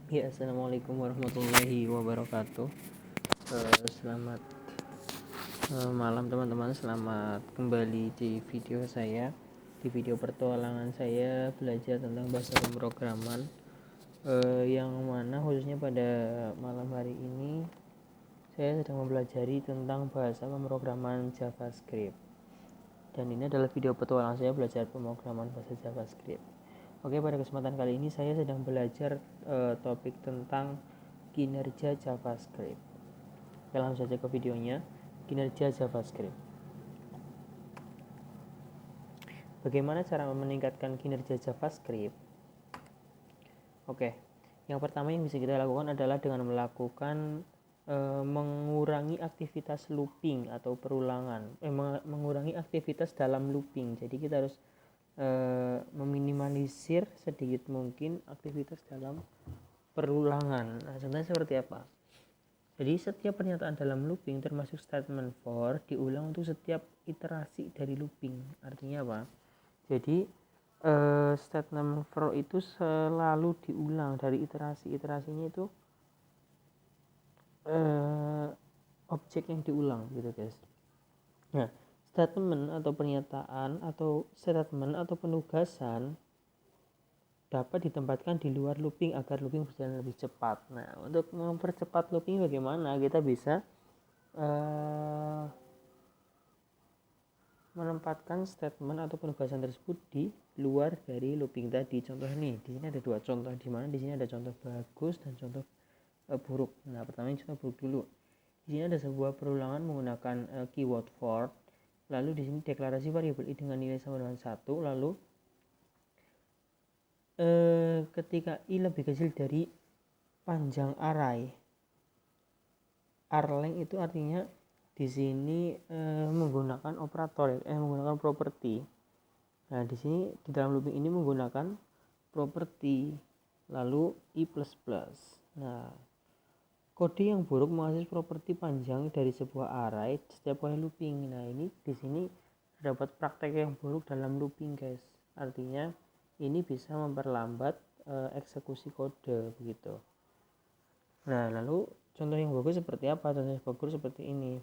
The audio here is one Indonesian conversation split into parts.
Ya, assalamualaikum warahmatullahi wabarakatuh. Selamat malam teman-teman. Selamat kembali di video saya. Di video petualangan saya belajar tentang bahasa pemrograman, yang mana khususnya pada malam hari ini saya sedang mempelajari tentang bahasa pemrograman JavaScript. Dan ini adalah video petualangan saya belajar pemrograman bahasa JavaScript. Oke, pada kesempatan kali ini saya sedang belajar topik tentang kinerja JavaScript. Oke, langsung saja ke videonya. Kinerja JavaScript. Bagaimana cara meningkatkan kinerja JavaScript? Oke, yang pertama yang bisa kita lakukan adalah dengan melakukan mengurangi aktivitas looping atau perulangan, mengurangi aktivitas dalam looping. Jadi kita harus meminimalisir sedikit mungkin aktivitas dalam perulangan. Nah, contohnya seperti apa? Jadi setiap pernyataan dalam looping termasuk statement for diulang untuk setiap iterasi dari looping. Artinya apa? Jadi statement for itu selalu diulang dari iterasinya itu objek yang diulang gitu guys. Nah, statement atau pernyataan atau statement atau penugasan dapat ditempatkan di luar looping agar looping berjalan lebih cepat. Nah, untuk mempercepat looping bagaimana? Kita bisa menempatkan statement atau penugasan tersebut di luar dari looping tadi. Contoh nih, di sini ada dua contoh, di mana di sini ada contoh bagus dan contoh buruk. Nah, pertama ini contoh buruk dulu. Di sini ada sebuah perulangan menggunakan keyword for. Lalu di sini deklarasi variabel i dengan nilai sama dengan 1. Lalu ketika i lebih kecil dari panjang array, arleng itu artinya di sini menggunakan operator, menggunakan properti. Nah, di sini di dalam looping ini menggunakan properti, lalu i++. Nah, kode yang buruk mengakses properti panjang dari sebuah array setiap kali looping. Nah, ini di sini terdapat praktek yang buruk dalam looping, guys. Artinya ini bisa memperlambat eksekusi kode begitu. Nah, lalu contoh yang bagus seperti apa? Contoh yang bagus seperti ini.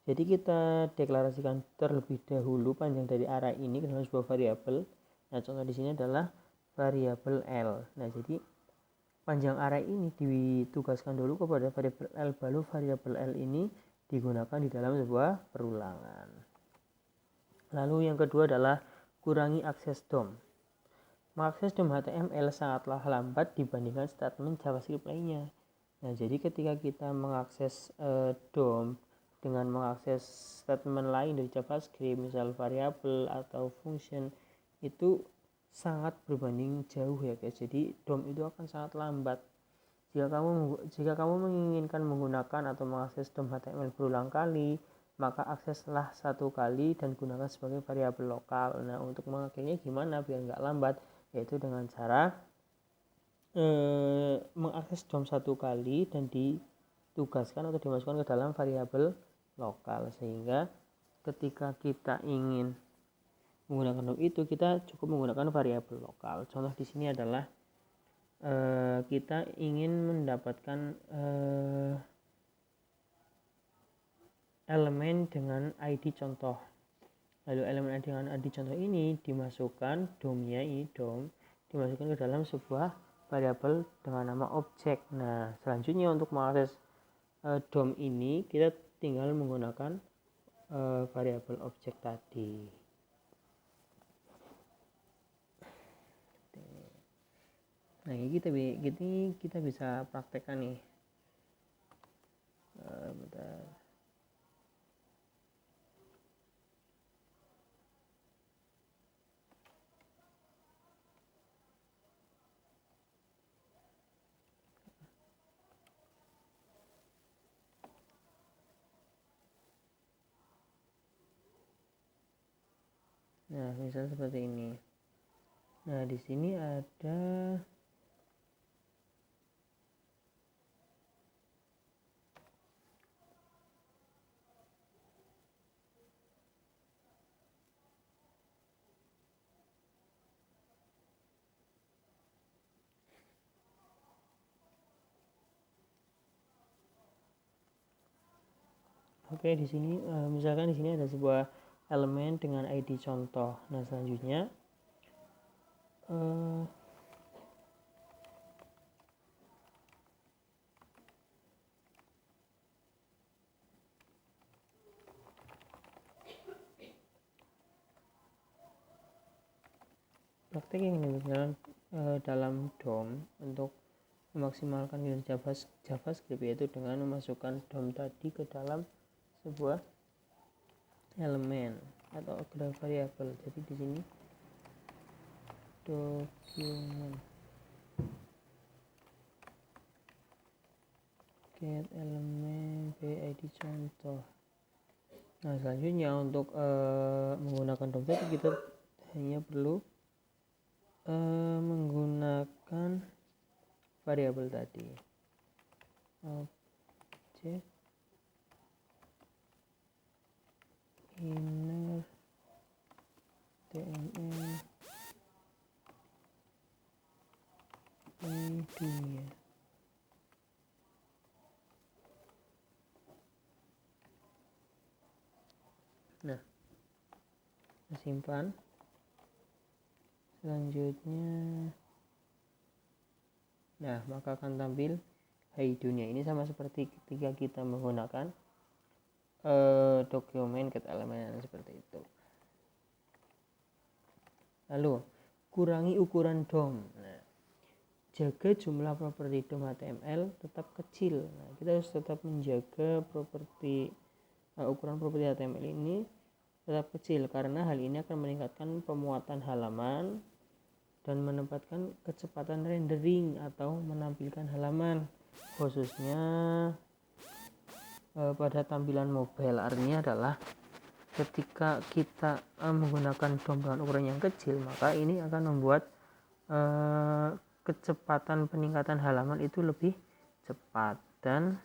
Jadi kita deklarasikan terlebih dahulu panjang dari array ini ke dalam sebuah variabel. Nah, contoh di sini adalah variabel L. Nah, jadi panjang array ini ditugaskan dulu kepada variabel L, lalu variabel L ini digunakan di dalam sebuah perulangan. Lalu yang kedua adalah kurangi akses DOM. Mengakses DOM HTML sangatlah lambat dibandingkan statement JavaScript lainnya. Nah, jadi ketika kita mengakses DOM dengan mengakses statement lain dari JavaScript, misal variabel atau function, itu sangat berbanding jauh ya guys. Jadi DOM itu akan sangat lambat. Jika kamu menginginkan menggunakan atau mengakses DOM HTML berulang kali, maka akseslah satu kali dan gunakan sebagai variabel lokal. Nah, untuk mengakhirinya gimana biar nggak lambat? Yaitu dengan cara mengakses DOM satu kali dan ditugaskan atau dimasukkan ke dalam variabel lokal, sehingga ketika kita ingin menggunakan DOM itu kita cukup menggunakan variabel lokal. Contoh di sini adalah kita ingin mendapatkan elemen dengan ID contoh. Lalu elemen dengan ID contoh ini dimasukkan DOM-nya, ini DOM dimasukkan ke dalam sebuah variabel dengan nama objek. Nah, selanjutnya untuk mengakses DOM ini kita tinggal menggunakan variabel objek tadi. Nah, ini kita bisa praktekkan nih. Bentar. Nah, misalnya seperti ini. Nah, di sini ada Oke, di sini misalkan di sini ada sebuah elemen dengan ID contoh. Nah, selanjutnya praktek yang dilakukan dalam DOM untuk memaksimalkan kinerja JavaScript yaitu dengan memasukkan DOM tadi ke dalam sebuah elemen atau ke dalam variabel. Jadi di sini dokumen get elemen BID contoh. Nah, selanjutnya untuk menggunakan DOM tadi kita hanya perlu menggunakan variabel tadi objek inner tml ID-nya. Nah, simpan. Selanjutnya, nah maka akan tampil ID-nya. Ini sama seperti ketika kita menggunakan dokumen get elemen seperti itu. Lalu kurangi ukuran DOM. Nah, jaga jumlah properti DOM HTML tetap kecil. Nah, kita harus tetap menjaga properti ukuran properti HTML ini tetap kecil karena hal ini akan meningkatkan pemuatan halaman dan menempatkan kecepatan rendering atau menampilkan halaman khususnya pada tampilan mobile. Artinya adalah ketika kita menggunakan DOM dengan ukuran yang kecil, maka ini akan membuat kecepatan peningkatan halaman itu lebih cepat dan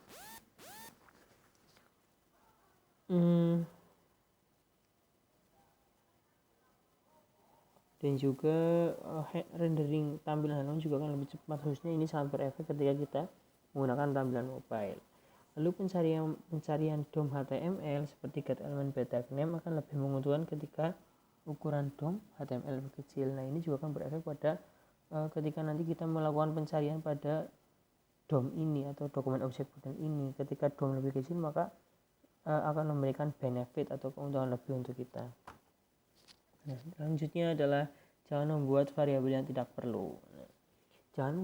juga rendering tampilan halaman juga akan lebih cepat. Khususnya ini sangat berefek ketika kita menggunakan tampilan mobile. Lalu pencarian DOM HTML seperti get element by tag name akan lebih menguntungkan ketika ukuran DOM HTML lebih kecil. Nah, ini juga akan berefek pada ketika nanti kita melakukan pencarian pada DOM ini atau dokumen objek button ini. Ketika DOM lebih kecil maka akan memberikan benefit atau keuntungan lebih untuk kita. Nah, selanjutnya adalah jangan membuat variabel yang tidak perlu. Jangan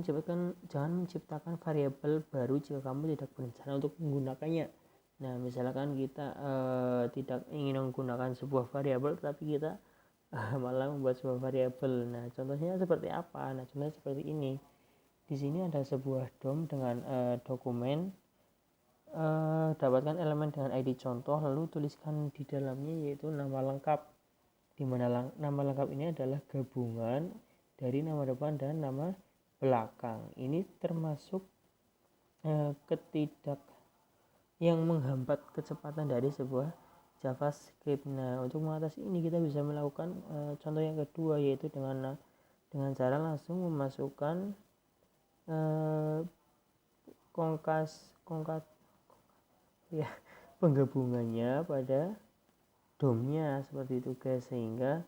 menciptakan variabel baru jika kamu tidak berencana untuk menggunakannya. Nah, misalkan kita tidak ingin menggunakan sebuah variabel tapi kita malah membuat sebuah variabel. Nah, contohnya seperti apa? Nah, contohnya seperti ini. Di sini ada sebuah DOM dengan dokumen. Dapatkan elemen dengan ID contoh, lalu tuliskan di dalamnya yaitu nama lengkap, di mana nama lengkap ini adalah gabungan dari nama depan dan nama belakang. Ini termasuk yang menghambat kecepatan dari sebuah JavaScript. Nah, untuk mengatasi ini kita bisa melakukan contoh yang kedua yaitu dengan cara langsung memasukkan penggabungannya pada DOM-nya seperti itu guys, sehingga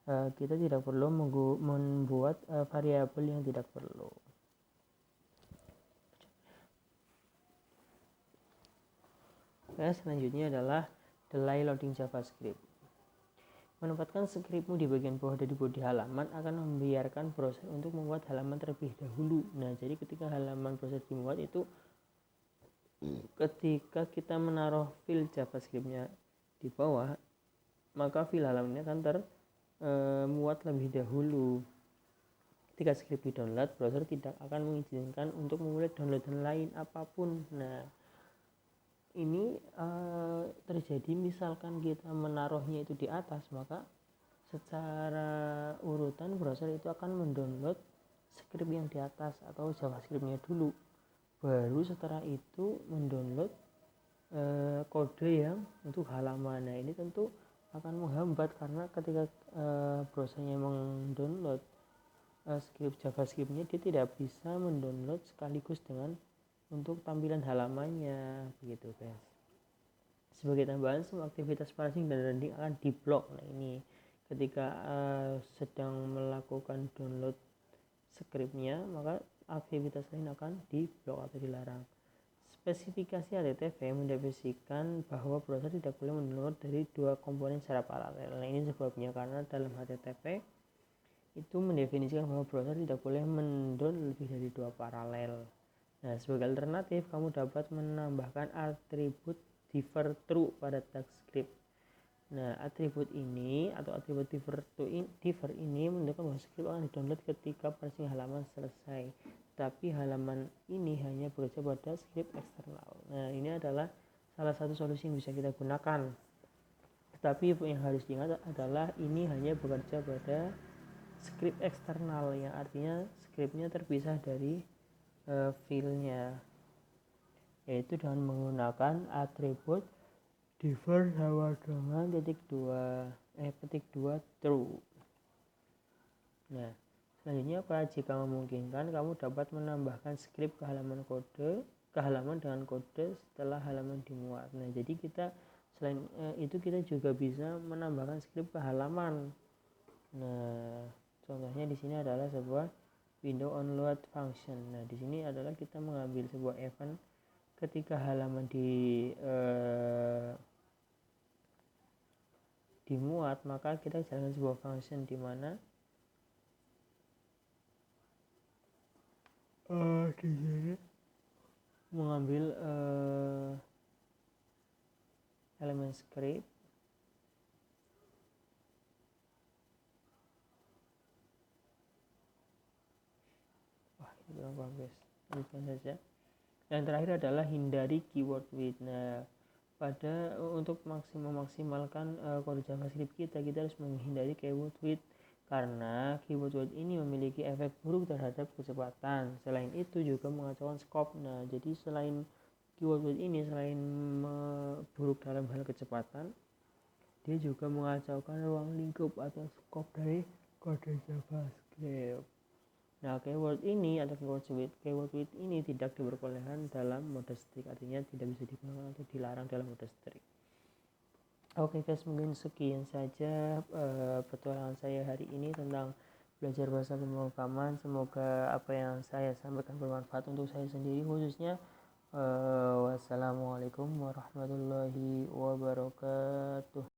kita tidak perlu membuat variabel yang tidak perlu. Selanjutnya adalah delay loading JavaScript. Menempatkan skripmu di bagian bawah dari bodi halaman akan membiarkan proses untuk membuat halaman terlebih dahulu. Nah, jadi ketika halaman proses dimuat itu ketika kita menaruh file JavaScript-nya di bawah, maka file halaman ini akan termuat lebih dahulu. Ketika script di-download, browser tidak akan mengizinkan untuk memulai downloadan lain apapun. Nah, ini terjadi misalkan kita menaruhnya itu di atas, maka secara urutan browser itu akan mendownload script yang di atas atau JavaScript-nya dulu, baru setelah itu mendownload kode yang untuk halaman. Nah, ini tentu akan menghambat karena ketika browsernya mendownload script JavaScript-nya, dia tidak bisa mendownload sekaligus dengan untuk tampilan halamannya begitu guys. Sebagai tambahan, semua aktivitas parsing dan rendering akan diblok. Nah, ini ketika sedang melakukan download scriptnya, maka aktivitas lain akan diblok atau dilarang. Spesifikasi HTTP mendefinisikan bahwa browser tidak boleh mendownload dari dua komponen secara paralel. Nah, ini sebabnya karena dalam HTTP itu mendefinisikan bahwa browser tidak boleh mendownload lebih dari dua paralel. Nah, sebagai alternatif, kamu dapat menambahkan atribut differ true pada tag script. Nah, atribut ini atau atribut differ ini menunjukkan bahwa script akan di-download ketika parsing halaman selesai. Tapi halaman ini hanya bekerja pada script eksternal. Nah, ini adalah salah satu solusi yang bisa kita gunakan. Tetapi yang harus diingat adalah ini hanya bekerja pada script eksternal, yang artinya scriptnya terpisah dari filenya, yaitu dengan menggunakan atribut differ sama dengan petik 2 true. Nah, selanjutnya jika memungkinkan, kamu dapat menambahkan script ke halaman dengan kode setelah halaman dimuat. Nah, jadi kita selain itu kita juga bisa menambahkan script ke halaman. Nah, contohnya di sini adalah sebuah window onload function. Nah, di sini adalah kita mengambil sebuah event ketika halaman dimuat, maka kita jalankan sebuah function di mana di sini mengambil elemen script kurang bagus, lanjutkan saja. Yang terakhir adalah hindari keyword with. Nah, untuk memaksimalkan kode JavaScript kita harus menghindari keyword with, karena keyword with ini memiliki efek buruk terhadap kecepatan. Selain itu juga mengacaukan scope. Nah, jadi selain keyword with ini, selain buruk dalam hal kecepatan, dia juga mengacaukan ruang lingkup atau scope dari kode JavaScript. Nah, keyword with ini tidak diperbolehkan dalam mode strict, artinya tidak bisa digunakan atau dilarang dalam mode strict. Oke guys, mungkin sekian saja petualangan saya hari ini tentang belajar bahasa pemrograman. Semoga apa yang saya sampaikan bermanfaat untuk saya sendiri khususnya. Wassalamualaikum warahmatullahi wabarakatuh.